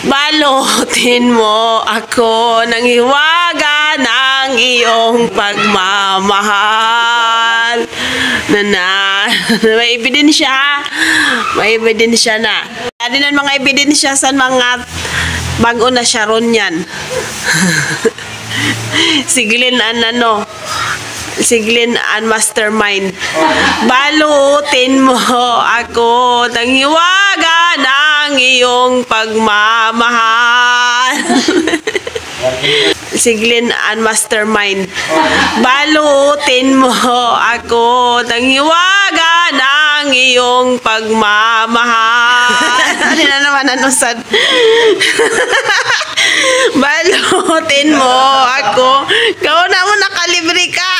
Balutin mo ako ng hiwaga ng iyong pagmamahal. May ebidensya. May ebidensya na. Ano na mga ebidensya sa mga bago na Sharon yan. Siglin an mastermind. Balutin mo ako ng hiwaga ng iyong pagmamahal. Siglin an mastermind. Balutin mo ako ng hiwaga ng iyong pagmamahal. Ano na naman anusad? Balutin mo ako. Ikaw na mo nakalibre ka.